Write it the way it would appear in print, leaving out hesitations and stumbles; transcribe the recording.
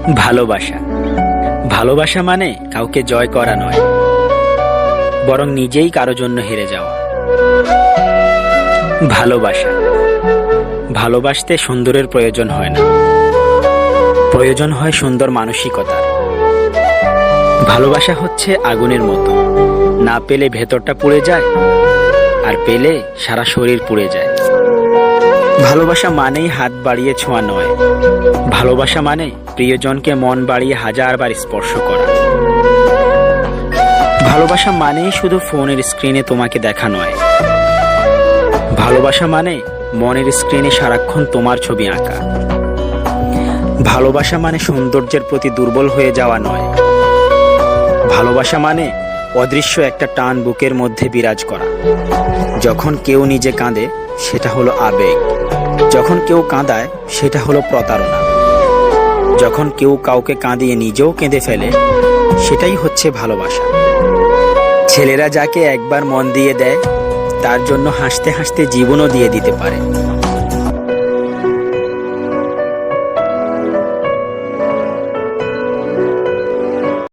ভালোবাসা ভালোবাসা মানে কাউকে জয় করা নয়, বরং নিজেই কারো জন্য হেরে যাওয়া। ভালোবাসা ভালোবাসতে সুন্দরের প্রয়োজন হয় না, প্রয়োজন হয় সুন্দর মানসিকতার। ভালোবাসা হচ্ছে আগুনের মতো, না পেলে ভেতরটা পুড়ে যায়, আর পেলে সারা শরীর পুড়ে যায়। ভালোবাসা মানেই হাত বাড়িয়ে ছোঁয়া নয়, ভালোবাসা মানে প্রিয়জনকে মন বাড়িয়ে হাজারবার স্পর্শ করা। ভালোবাসা মানেই শুধু ফোনের স্ক্রিনে তোমাকে দেখা নয়, ভালোবাসা মানে মনের স্ক্রিনে সারাক্ষণ তোমার ছবি আঁকা। ভালোবাসা মানে সৌন্দর্যের প্রতি দুর্বল হয়ে যাওয়া নয়, ভালোবাসা মানে অদৃশ্য একটা টান বুকের মধ্যে বিরাজ করা। যখন কেউ নিজে কাঁদে সেটা হলো আবেগ, যখন কেউ কাঁদায় সেটা হলো প্রতারণা, যখন কেউ কাউকে কাঁদিয়ে নিজেও কেঁদে ফেলে সেটাই হচ্ছে ভালোবাসা। ছেলেরা যাকে একবার মন দিয়ে দেয় তার জন্য হাসতে হাসতে জীবনও দিয়ে দিতে পারে।